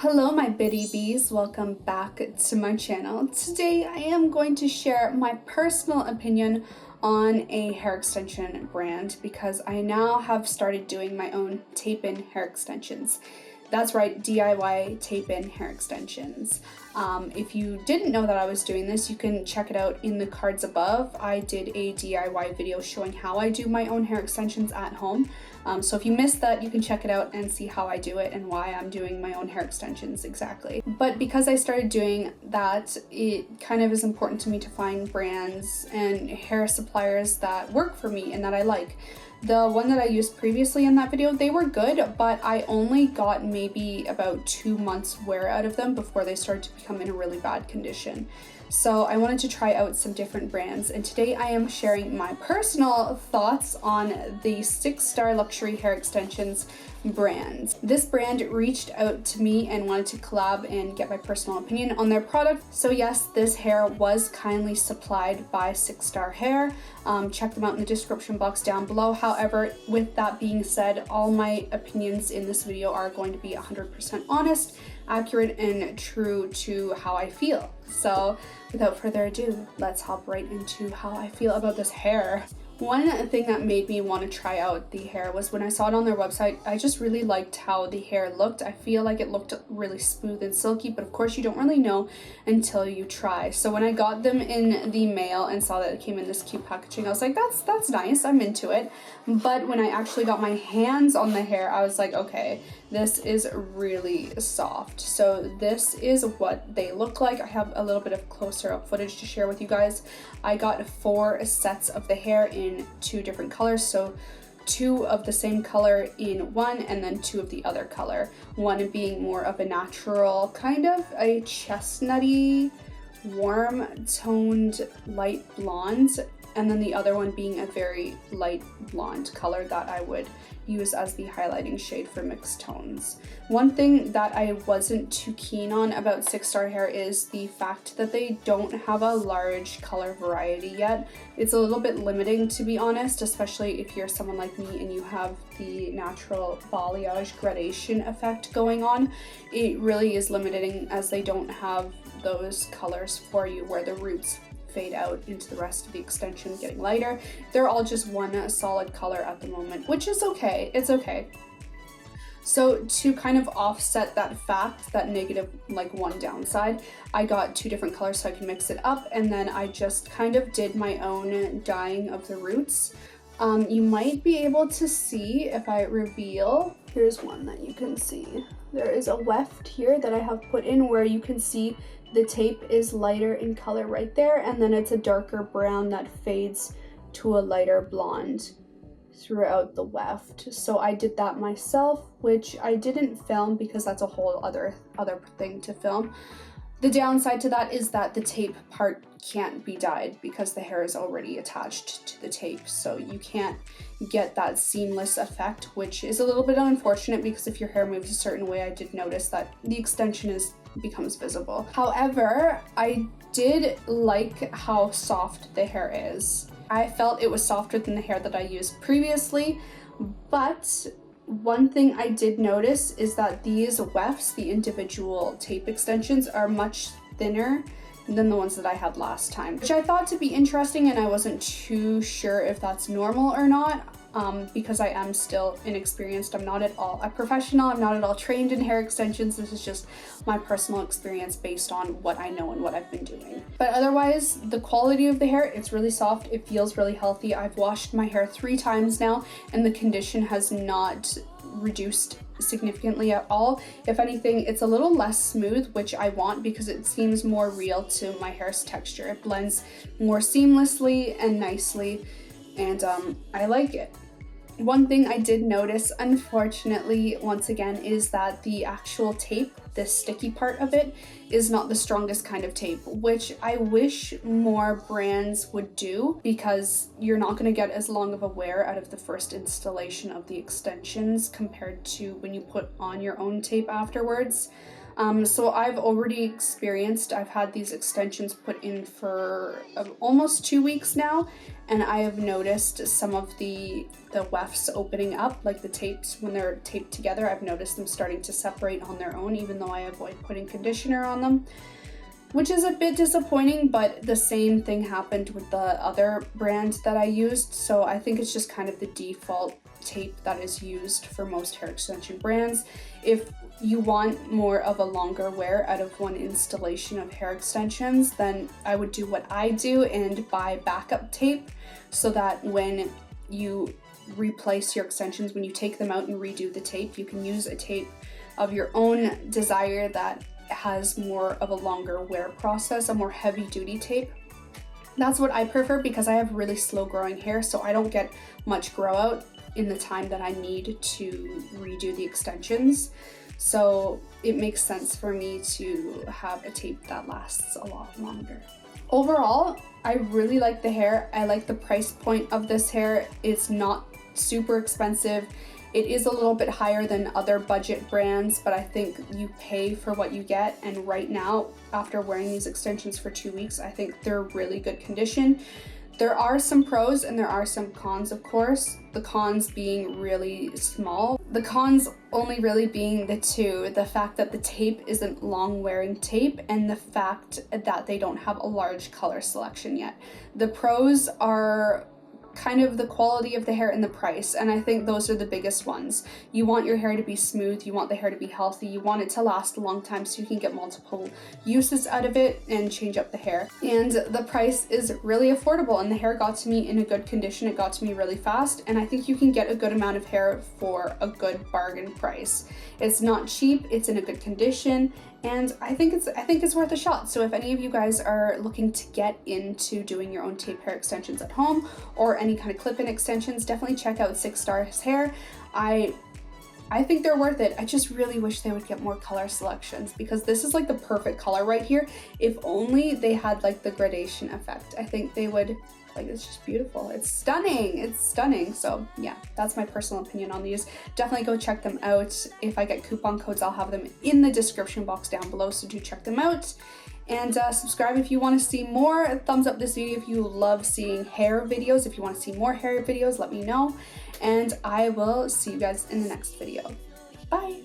Hello my biddy bees, welcome back to my channel. Today I am going to share my personal opinion on a hair extension brand because I now have started doing my own tape-in hair extensions. That's right, DIY tape-in hair extensions. If you didn't know that I was doing this, you can check it out in the cards above. I did a DIY video showing how I do my own hair extensions at home. So if you missed that, you can check it out and see how I do it and why I'm doing my own hair extensions exactly. But because I started doing that, it kind of is important to me to find brands and hair suppliers that work for me and that I like. The one that I used previously in that video, they were good, but I only got maybe about 2 months wear out of them before they started to become in a really bad condition. So I wanted to try out some different brands, and today I am sharing my personal thoughts on the Sixstar luxury hair extensions brand. This brand reached out to me and wanted to collab and get my personal opinion on their product. So yes, this hair was kindly supplied by Sixstar Hair. Check them out in the description box down below. However, with that being said, all my opinions in this video are going to be 100% honest, accurate, and true to how I feel. So without further ado, let's hop right into how I feel about this hair. One thing that made me want to try out the hair was when I saw it on their website. I just really liked how the hair looked. I feel like it looked really smooth and silky, but of course you don't really know until you try. So when I got them in the mail and saw that it came in this cute packaging, I was like, that's nice, I'm into it. But when I actually got my hands on the hair, I was like, okay, this is really soft. So this is what they look like. I have a little bit of closer up footage to share with you guys. I got 4 sets of the hair in 2 different colors, so 2 of the same color in one and then 2 of the other color. One being more of a natural, kind of a chestnutty, warm toned light blonde, and then the other one being a very light blonde color that I would use as the highlighting shade for mixed tones. One thing that I wasn't too keen on about Sixstar hair is the fact that they don't have a large color variety yet. It's a little bit limiting, to be honest, especially if you're someone like me and you have the natural balayage gradation effect going on. It really is limiting as they don't have those colors for you where the roots fade out into the rest of the extension getting lighter. They're all just one solid color at the moment, which is okay. It's okay. So to kind of offset that fact, that negative one downside, I got 2 different colors so I can mix it up, and then I just kind of did my own dyeing of the roots. You might be able to see if I reveal. Here's one that you can see. There is a weft here that I have put in where you can see the tape is lighter in color right there, and then it's a darker brown that fades to a lighter blonde throughout the weft. So I did that myself, which I didn't film because that's a whole other thing to film. The downside to that is that the tape part can't be dyed because the hair is already attached to the tape, so you can't get that seamless effect, which is a little bit unfortunate because if your hair moves a certain way, I did notice that the extension becomes visible. However, I did like how soft the hair is. I felt it was softer than the hair that I used previously, but one thing I did notice is that these wefts, the individual tape extensions, are much thinner than the ones that I had last time, which I thought to be interesting, and I wasn't too sure if that's normal or not. Because I am still inexperienced. I'm not at all a professional. I'm not at all trained in hair extensions. This is just my personal experience based on what I know and what I've been doing. But otherwise, the quality of the hair, it's really soft. It feels really healthy. I've washed my hair 3 times now, and the condition has not reduced significantly at all. If anything, it's a little less smooth, which I want because it seems more real to my hair's texture. It blends more seamlessly and nicely, and I like it. One thing I did notice, unfortunately, once again, is that the actual tape, the sticky part of it, is not the strongest kind of tape, which I wish more brands would do because you're not going to get as long of a wear out of the first installation of the extensions compared to when you put on your own tape afterwards. So I've already experienced, I've had these extensions put in for almost 2 weeks now, and I have noticed some of the wefts opening up, like the tapes, when they're taped together. I've noticed them starting to separate on their own, even though I avoid putting conditioner on them, which is a bit disappointing, but the same thing happened with the other brand that I used. So I think it's just kind of the default tape that is used for most hair extension brands. If you want more of a longer wear out of one installation of hair extensions, then I would do what I do and buy backup tape, so that when you replace your extensions, when you take them out and redo the tape, you can use a tape of your own desire that has more of a longer wear process, a more heavy duty tape. That's what I prefer, because I have really slow growing hair, so I don't get much grow out in the time that I need to redo the extensions. So it makes sense for me to have a tape that lasts a lot longer. Overall, I really like the hair. I like the price point of this hair. It's not super expensive. It is a little bit higher than other budget brands, but I think you pay for what you get. And right now, after wearing these extensions for 2 weeks, I think they're really good condition. There are some pros and there are some cons, of course. The cons being really small. The cons only really being the two: the fact that the tape isn't long wearing tape, and the fact that they don't have a large color selection yet. The pros are kind of the quality of the hair and the price, and I think those are the biggest ones. You want your hair to be smooth, you want the hair to be healthy, you want it to last a long time so you can get multiple uses out of it and change up the hair. And the price is really affordable, and the hair got to me in a good condition. It got to me really fast, and I think you can get a good amount of hair for a good bargain price. It's not cheap, it's in a good condition, and I think it's worth a shot. So if any of you guys are looking to get into doing your own tape hair extensions at home, or any kind of clip-in extensions, definitely check out Sixstar's hair. I think they're worth it. I just really wish they would get more color selections, because this is like the perfect color right here. If only they had like the gradation effect, I think they would, like, it's just beautiful. It's stunning. It's stunning. So yeah, that's my personal opinion on these. Definitely go check them out. If I get coupon codes, I'll have them in the description box down below, so do check them out. And subscribe if you want to see more. Thumbs up this video if you love seeing hair videos. If you want to see more hair videos, let me know. And I will see you guys in the next video. Bye.